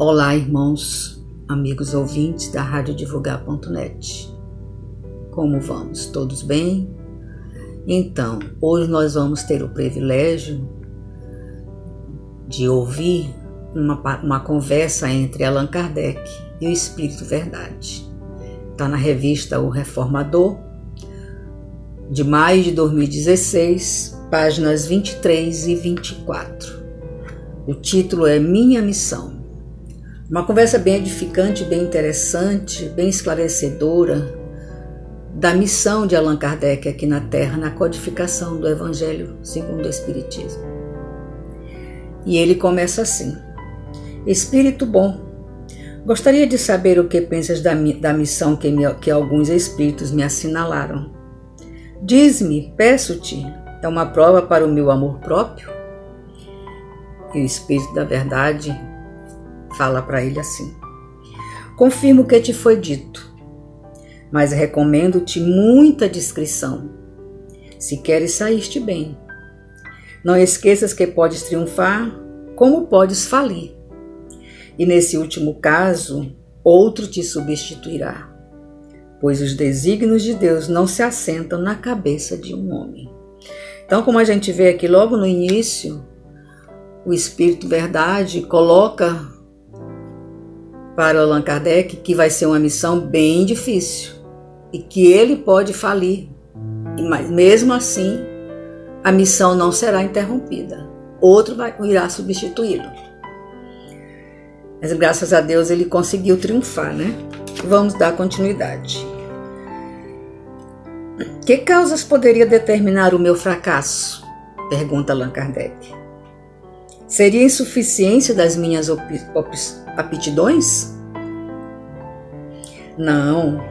Olá, irmãos, amigos ouvintes da radiodivulgar.net. Como vamos? Todos bem? Então, hoje nós vamos ter o privilégio de ouvir uma conversa entre Allan Kardec e o Espírito Verdade. Está na revista O Reformador, de maio de 2016, páginas 23 e 24. O título é Minha Missão. Uma conversa bem edificante, bem interessante, bem esclarecedora da missão de Allan Kardec aqui na Terra, na codificação do Evangelho segundo o Espiritismo. E ele começa assim: Espírito bom, gostaria de saber o que pensas da missão que alguns espíritos me assinalaram. Diz-me, peço-te, é uma prova para o meu amor próprio? E o Espírito da Verdade fala para ele assim: confirmo o que te foi dito, mas recomendo-te muita discrição. Se queres sair-te bem, não esqueças que podes triunfar como podes falir. E nesse último caso, outro te substituirá, pois os desígnios de Deus não se assentam na cabeça de um homem. Então, como a gente vê aqui logo no início, o Espírito Verdade coloca para Allan Kardec que vai ser uma missão bem difícil e que ele pode falir, mas mesmo assim a missão não será interrompida. Outro irá substituí-lo. Mas graças a Deus ele conseguiu triunfar, né? Vamos dar continuidade. Que causas poderia determinar o meu fracasso? Pergunta Allan Kardec. Seria insuficiência das minhas aptidões? Não,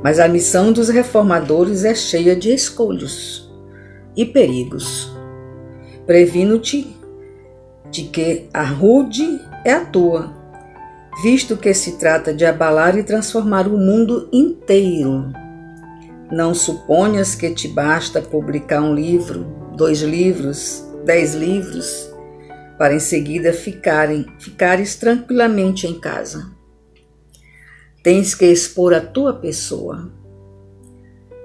mas a missão dos reformadores é cheia de escolhos e perigos. Previno-te de que a rude é a tua, visto que se trata de abalar e transformar o mundo inteiro. Não suponhas que te basta publicar um livro, 2 livros, 10 livros, para em seguida ficares tranquilamente em casa. Tens que expor a tua pessoa.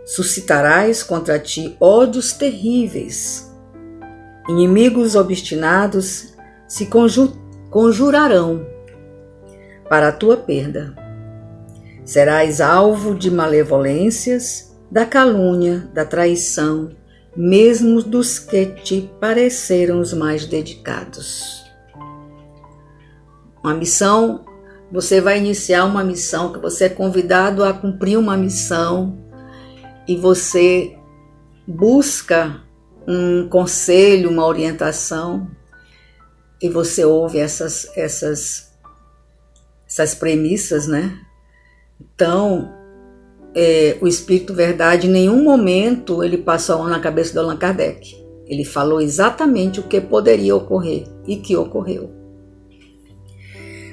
Suscitarás contra ti ódios terríveis. Inimigos obstinados se conjurarão para a tua perda. Serás alvo de malevolências, da calúnia, da traição, mesmo dos que te pareceram os mais dedicados. Uma missão, você vai iniciar uma missão, que você é convidado a cumprir uma missão e você busca um conselho, uma orientação e você ouve essas premissas, né? Então, o Espírito Verdade, em nenhum momento ele passou a mão na cabeça do Allan Kardec. Ele falou exatamente o que poderia ocorrer e que ocorreu.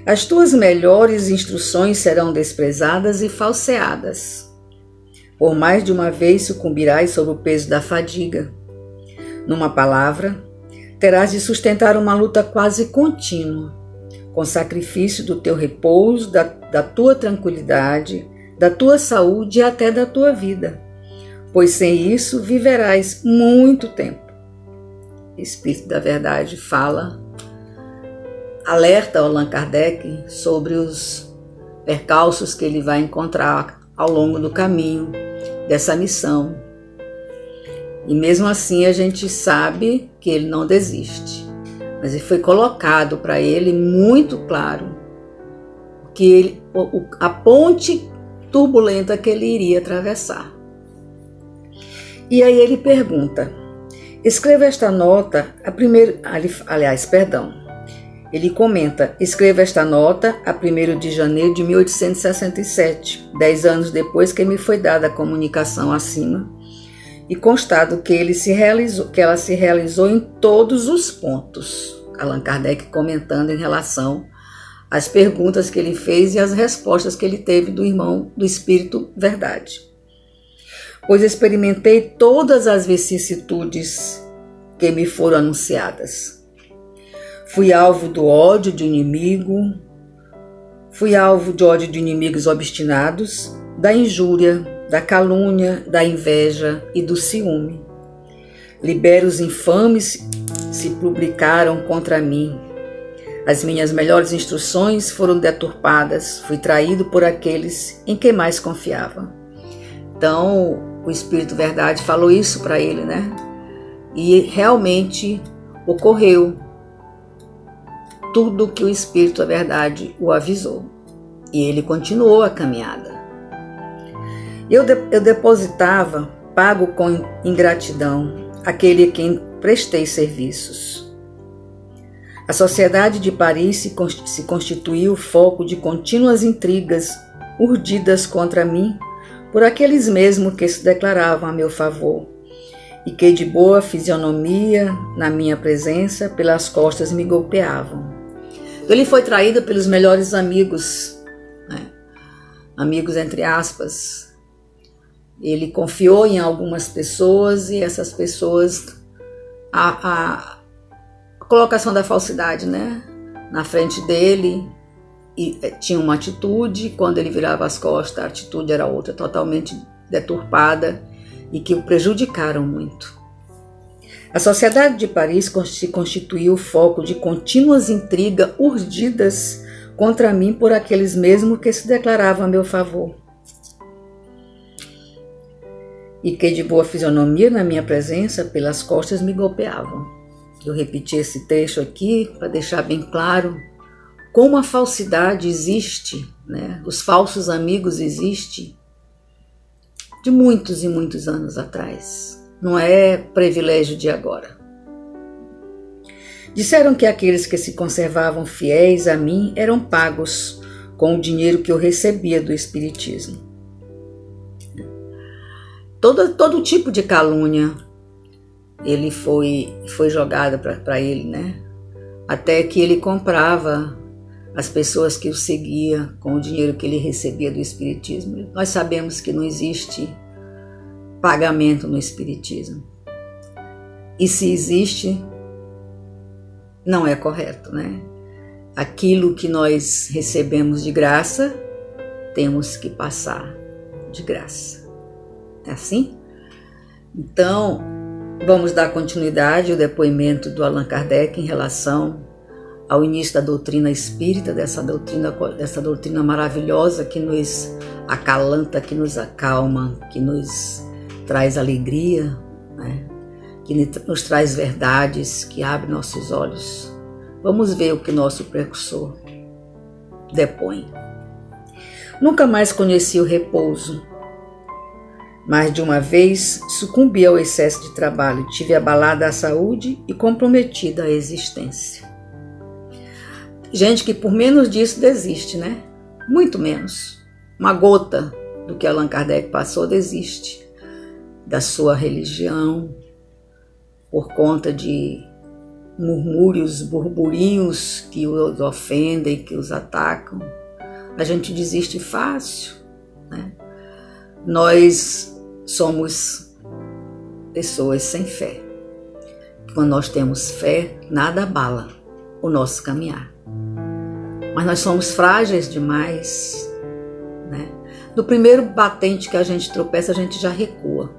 As tuas melhores instruções serão desprezadas e falseadas. Por mais de uma vez sucumbirás sob o peso da fadiga. Numa palavra, terás de sustentar uma luta quase contínua, com sacrifício do teu repouso, da tua tranquilidade, da tua saúde e até da tua vida, pois sem isso viverás muito tempo. O Espírito da Verdade alerta Allan Kardec sobre os percalços que ele vai encontrar ao longo do caminho dessa missão. E mesmo assim a gente sabe que ele não desiste, mas ele foi colocado para ele muito claro que a ponte turbulenta que ele iria atravessar. E aí ele pergunta: escreva esta nota ele comenta: escreva esta nota a 1º de janeiro de 1867, 10 anos depois que me foi dada a comunicação acima, e constado que ela se realizou em todos os pontos. Allan Kardec comentando em relação às perguntas que ele fez e as respostas que ele teve do irmão do Espírito Verdade. Pois experimentei todas as vicissitudes que me foram anunciadas. Fui alvo do ódio de um inimigo, Fui alvo de ódio de inimigos obstinados, da injúria, da calúnia, da inveja e do ciúme. Liberos infames se publicaram contra mim. As minhas melhores instruções foram deturpadas. Fui traído por aqueles em quem mais confiava. Então, o Espírito Verdade falou isso para ele, né? E realmente ocorreu tudo o que o Espírito da Verdade o avisou. E ele continuou a caminhada. Eu depositava, pago com ingratidão, aquele a quem prestei serviços. A sociedade de Paris se constituiu foco de contínuas intrigas urdidas contra mim por aqueles mesmos que se declaravam a meu favor e que de boa fisionomia, na minha presença, pelas costas me golpeavam. Ele foi traído pelos melhores amigos, né? Amigos entre aspas. Ele confiou em algumas pessoas e essas pessoas, a colocação da falsidade, né? Na frente dele, e tinha uma atitude, quando ele virava as costas, a atitude era outra, totalmente deturpada e que o prejudicaram muito. A sociedade de Paris se constituiu foco de contínuas intrigas urdidas contra mim por aqueles mesmos que se declaravam a meu favor e que de boa fisionomia na minha presença pelas costas me golpeavam. Eu repeti esse texto aqui para deixar bem claro como a falsidade existe, né? Os falsos amigos existem de muitos e muitos anos atrás. Não é privilégio de agora. Disseram que aqueles que se conservavam fiéis a mim eram pagos com o dinheiro que eu recebia do Espiritismo. Todo tipo de calúnia ele foi jogada para ele, né? Até que ele comprava as pessoas que o seguiam com o dinheiro que ele recebia do Espiritismo. Nós sabemos que não existe pagamento no Espiritismo. E se existe, não é correto, né? Aquilo que nós recebemos de graça, temos que passar de graça. É assim? Então, vamos dar continuidade ao depoimento do Allan Kardec em relação ao início da doutrina espírita, dessa doutrina maravilhosa que nos acalanta, que nos acalma, que nos traz alegria, né? Que nos traz verdades, que abre nossos olhos. Vamos ver o que nosso precursor depõe. Nunca mais conheci o repouso. Mais de uma vez sucumbi ao excesso de trabalho, tive abalada a saúde e comprometida a existência. Gente que por menos disso desiste, né? Muito menos. Uma gota do que Allan Kardec passou desiste da sua religião por conta de murmúrios, burburinhos que os ofendem, que os atacam. A gente desiste fácil, né? Nós somos pessoas sem fé. Quando nós temos fé, nada abala o nosso caminhar. Mas nós somos frágeis demais, né? No primeiro batente que a gente tropeça, a gente já recua.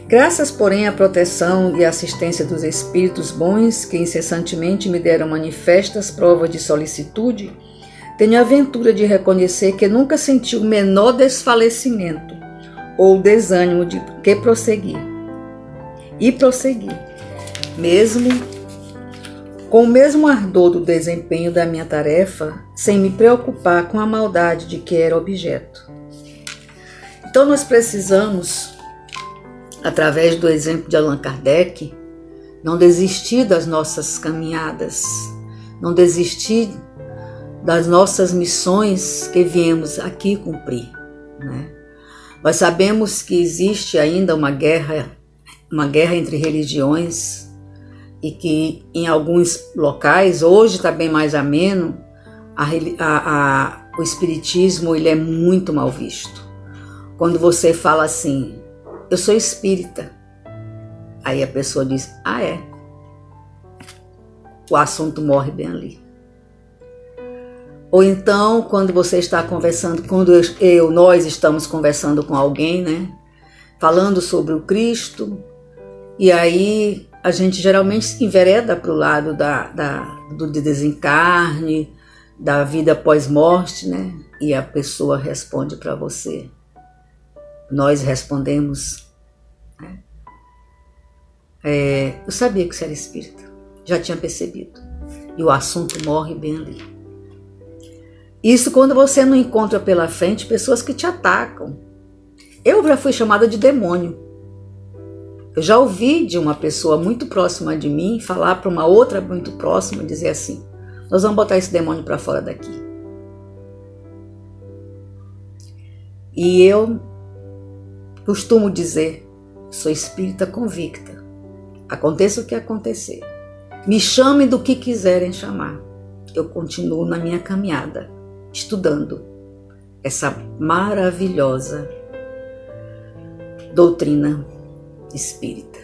Graças, porém, à proteção e assistência dos espíritos bons, que incessantemente me deram manifestas provas de solicitude, tenho a ventura de reconhecer que nunca senti o menor desfalecimento ou desânimo de que prosseguir. E prossegui, mesmo com o mesmo ardor do desempenho da minha tarefa, sem me preocupar com a maldade de que era objeto. Então nós precisamos, através do exemplo de Allan Kardec, não desistir das nossas caminhadas, não desistir das nossas missões que viemos aqui cumprir, né? Nós sabemos que existe ainda uma guerra entre religiões e que em alguns locais, hoje está bem mais ameno, o espiritismo ele é muito mal visto. Quando você fala assim, eu sou espírita, aí a pessoa diz, é. O assunto morre bem ali. Ou então, quando você está conversando, nós estamos conversando com alguém, né? Falando sobre o Cristo, e aí a gente geralmente se envereda para o lado do desencarne, da vida pós-morte, né? E a pessoa responde para você. Nós respondemos, né? Eu sabia que você era espírita, já tinha percebido. E o assunto morre bem ali. Isso quando você não encontra pela frente pessoas que te atacam. Eu já fui chamada de demônio. Eu já ouvi de uma pessoa muito próxima de mim falar para uma outra muito próxima, dizer assim: nós vamos botar esse demônio para fora daqui. E eu costumo dizer, sou espírita convicta. Aconteça o que acontecer. Me chamem do que quiserem chamar. Eu continuo na minha caminhada, estudando essa maravilhosa doutrina espírita.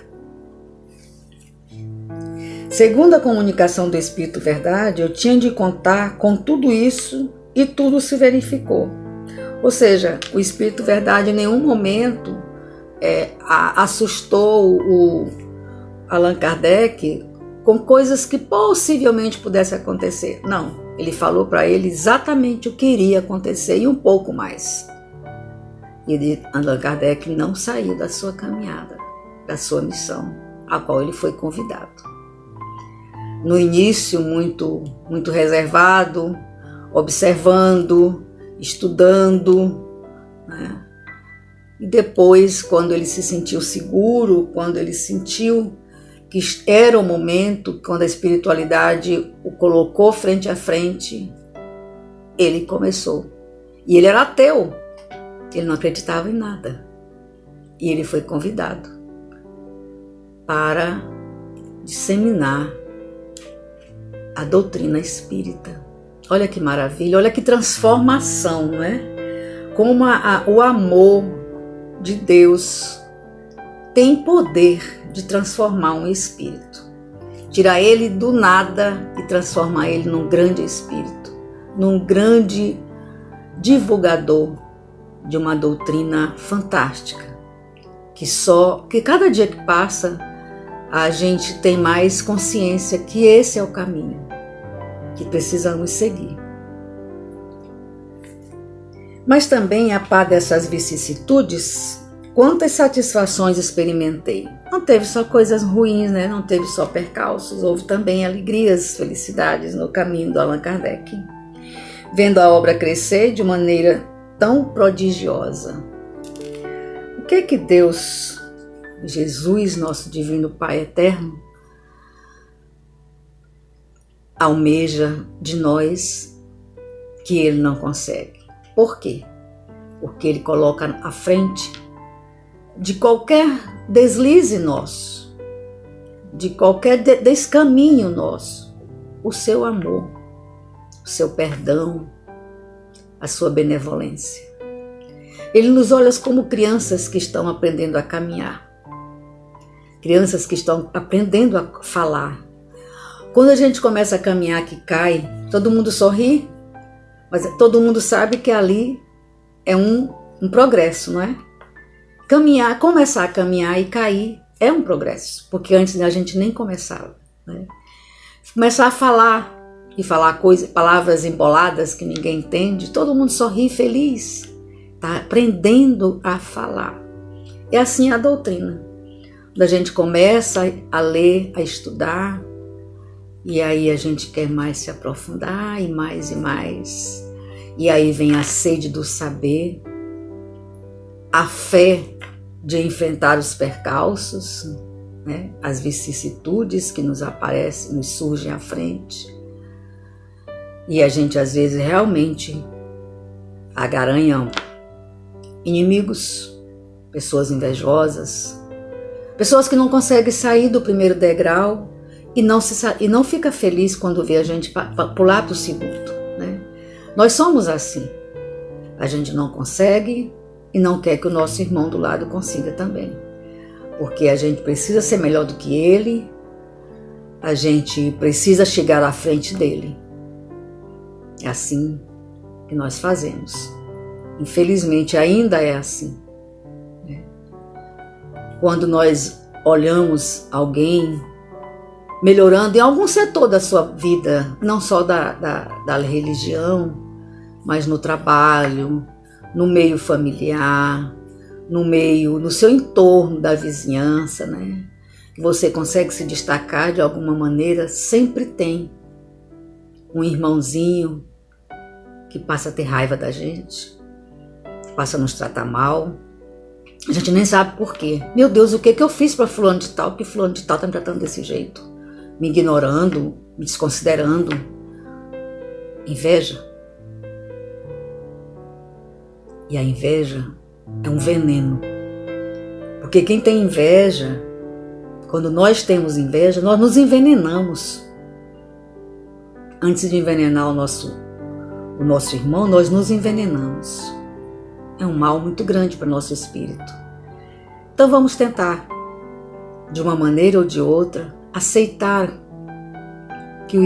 Segundo a comunicação do Espírito Verdade, eu tinha de contar com tudo isso e tudo se verificou. Ou seja, o Espírito Verdade em nenhum momento assustou o Allan Kardec com coisas que possivelmente pudessem acontecer. Não, ele falou para ele exatamente o que iria acontecer e um pouco mais. E Allan Kardec não saiu da sua caminhada, da sua missão, a qual ele foi convidado. No início, muito reservado, observando, estudando, né? E depois, quando ele se sentiu seguro, quando ele sentiu que era o momento, quando a espiritualidade o colocou frente a frente, ele começou. E ele era ateu, ele não acreditava em nada. E ele foi convidado para disseminar a doutrina espírita. Olha que maravilha, olha que transformação, não é? Como o amor de Deus tem poder de transformar um espírito. Tirar ele do nada e transformar ele num grande espírito, num grande divulgador de uma doutrina fantástica, que cada dia que passa a gente tem mais consciência que esse é o caminho que precisamos seguir. Mas também, a par dessas vicissitudes, quantas satisfações experimentei. Não teve só coisas ruins, né? Não teve só percalços, houve também alegrias, felicidades no caminho do Allan Kardec. Vendo a obra crescer de maneira tão prodigiosa. O que Deus, Jesus, nosso divino Pai eterno, almeja de nós que Ele não consegue? Por quê? Porque Ele coloca à frente de qualquer deslize nosso, de qualquer descaminho nosso, o seu amor, o seu perdão, a sua benevolência. Ele nos olha como crianças que estão aprendendo a caminhar, crianças que estão aprendendo a falar. Quando a gente começa a caminhar que cai, todo mundo sorri, mas todo mundo sabe que ali é um progresso, não é? Começar a caminhar e cair é um progresso, porque antes a gente nem começava, né? Começar a falar e falar palavras emboladas que ninguém entende, todo mundo sorri feliz, está aprendendo a falar. É assim a doutrina. Quando a gente começa a ler, a estudar, e aí a gente quer mais se aprofundar, e mais, e aí vem a sede do saber, a fé de enfrentar os percalços, né? As vicissitudes que nos aparecem, nos surgem à frente. E a gente às vezes realmente agaranha inimigos, pessoas invejosas, pessoas que não conseguem sair do primeiro degrau e não fica feliz quando vê a gente pular para o segundo, né? Nós somos assim. A gente não consegue e não quer que o nosso irmão do lado consiga também. Porque a gente precisa ser melhor do que ele, a gente precisa chegar à frente dele. É assim que nós fazemos. Infelizmente ainda é assim. Quando nós olhamos alguém melhorando em algum setor da sua vida, não só da religião, mas no trabalho, no meio familiar, no seu entorno da vizinhança, né? Que você consegue se destacar de alguma maneira, sempre tem um irmãozinho que passa a ter raiva da gente, passa a nos tratar mal. A gente nem sabe por quê. Meu Deus, o que eu fiz para fulano de tal, que fulano de tal está me tratando desse jeito? Me ignorando, me desconsiderando. Inveja. E a inveja é um veneno. Porque quem tem inveja, quando nós temos inveja, nós nos envenenamos. Antes de envenenar o nosso irmão, nós nos envenenamos. É um mal muito grande para o nosso espírito. Então vamos tentar, de uma maneira ou de outra, aceitar que o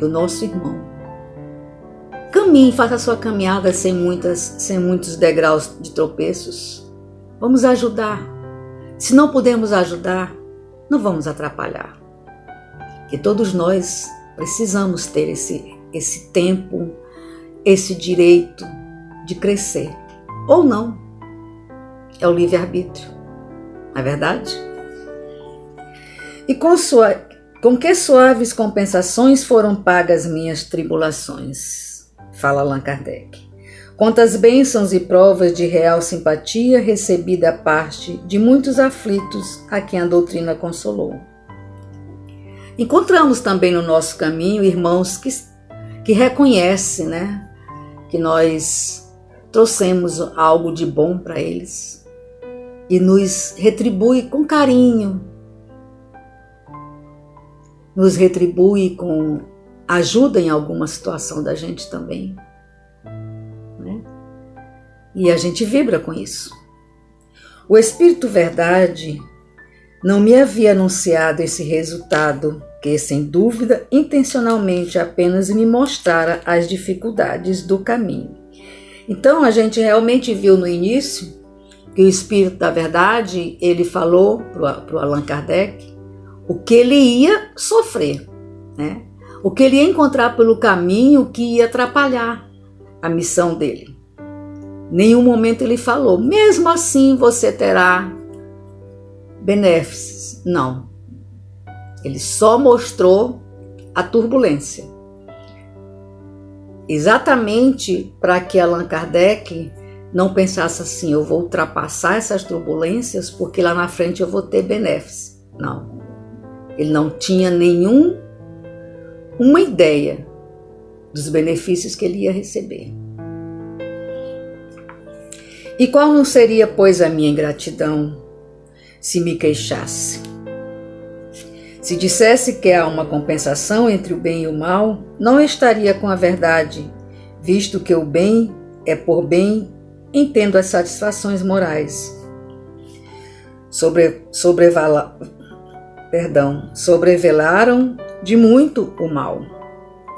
nosso irmão, caminhe, faça a sua caminhada sem muitos degraus de tropeços. Vamos ajudar. Se não pudermos ajudar, não vamos atrapalhar. Porque todos nós precisamos ter esse tempo, esse direito de crescer. Ou não. É o livre-arbítrio. Não é verdade? E com que suaves compensações foram pagas minhas tribulações? Fala Allan Kardec. Quantas bênçãos e provas de real simpatia recebi da parte de muitos aflitos a quem a doutrina consolou. Encontramos também no nosso caminho irmãos que reconhecem, né, que nós trouxemos algo de bom para eles e nos retribui com carinho, nos retribui com ajuda em alguma situação da gente também, né? E a gente vibra com isso. O Espírito Verdade não me havia anunciado esse resultado, que, sem dúvida, intencionalmente apenas me mostrara as dificuldades do caminho. Então, a gente realmente viu no início que o Espírito da Verdade, ele falou para o Allan Kardec o que ele ia sofrer, né? O que ele ia encontrar pelo caminho que ia atrapalhar a missão dele. Nenhum momento ele falou, mesmo assim você terá benefícios. Não. Ele só mostrou a turbulência. Exatamente para que Allan Kardec não pensasse assim, eu vou ultrapassar essas turbulências porque lá na frente eu vou ter benefícios. Não. Ele não tinha uma ideia dos benefícios que ele ia receber. E qual não seria, pois, a minha ingratidão se me queixasse? Se dissesse que há uma compensação entre o bem e o mal, não estaria com a verdade, visto que o bem é por bem, entendo as satisfações morais. Sobrevelaram de muito o mal.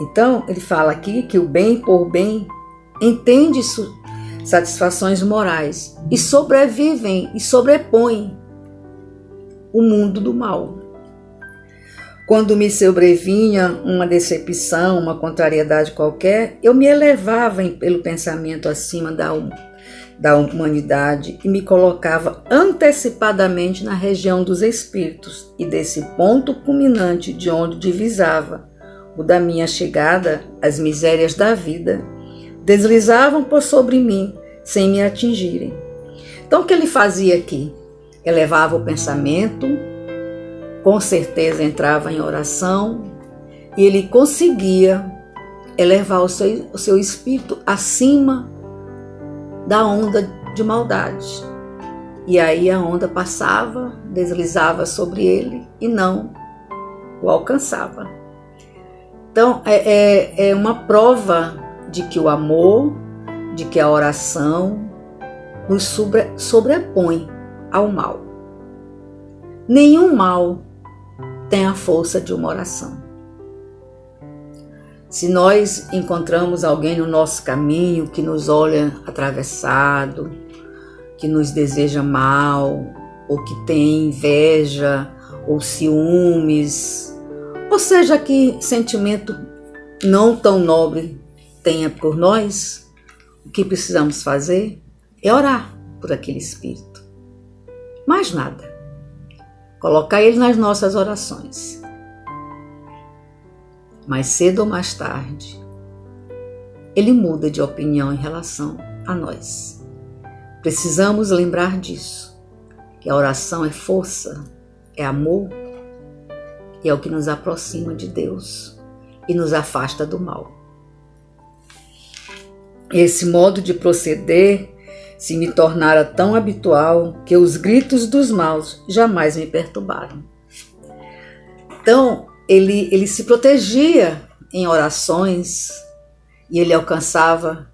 Então, ele fala aqui que o bem por bem entende satisfações morais e sobrevivem e sobrepõem o mundo do mal. Quando me sobrevinha uma decepção, uma contrariedade qualquer, eu me elevava pelo pensamento acima da humanidade e me colocava antecipadamente na região dos espíritos, e desse ponto culminante de onde divisava o da minha chegada, as misérias da vida deslizavam por sobre mim sem me atingirem. Então o que ele fazia aqui? Elevava o pensamento, com certeza entrava em oração e ele conseguia elevar o seu espírito acima da onda de maldade. E aí a onda passava, deslizava sobre ele e não o alcançava. Então é uma prova de que o amor, de que a oração nos sobrepõe ao mal. Nenhum mal tem a força de uma oração. Se nós encontramos alguém no nosso caminho que nos olha atravessado, que nos deseja mal, ou que tem inveja, ou ciúmes, ou seja, que sentimento não tão nobre tenha por nós, o que precisamos fazer é orar por aquele espírito. Mais nada. Colocar ele nas nossas orações. Mais cedo ou mais tarde, ele muda de opinião em relação a nós. Precisamos lembrar disso, que a oração é força, é amor, e é o que nos aproxima de Deus e nos afasta do mal. Esse modo de proceder se me tornara tão habitual que os gritos dos maus jamais me perturbaram. Então, ele se protegia em orações e ele alcançava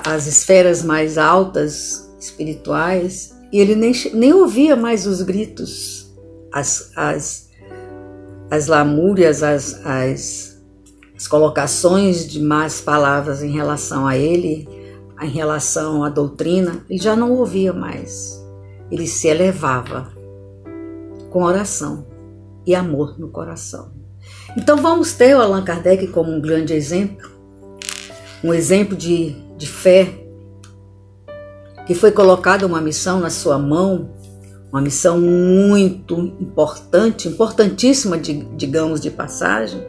as esferas mais altas espirituais e ele nem ouvia mais os gritos, as lamúrias, as colocações de más palavras em relação a ele, em relação à doutrina. Ele já não ouvia mais. Ele se elevava com oração e amor no coração. Então vamos ter o Allan Kardec como um grande exemplo, um exemplo de fé, que foi colocada uma missão na sua mão, uma missão muito importante, importantíssima, digamos de passagem,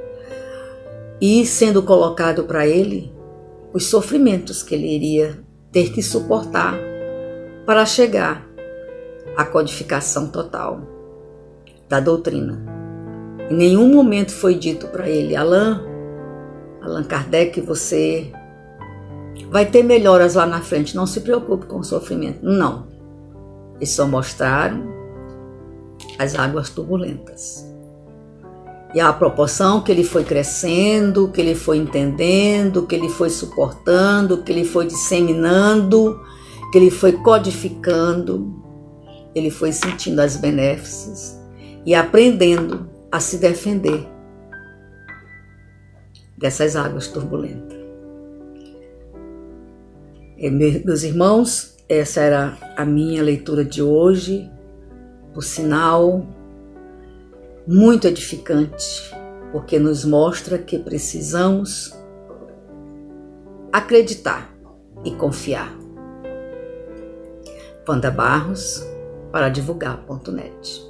e sendo colocado para ele os sofrimentos que ele iria ter que suportar para chegar à codificação total da doutrina. Em nenhum momento foi dito para ele: Allan Kardec, você vai ter melhoras lá na frente, não se preocupe com o sofrimento. Não. Eles só mostraram as águas turbulentas. E à proporção que ele foi crescendo, que ele foi entendendo, que ele foi suportando, que ele foi disseminando, que ele foi codificando, ele foi sentindo as benéficas e aprendendo a se defender dessas águas turbulentas. Meus irmãos, essa era a minha leitura de hoje, por sinal, muito edificante, porque nos mostra que precisamos acreditar e confiar. Wanda Barros, para divulgar.net.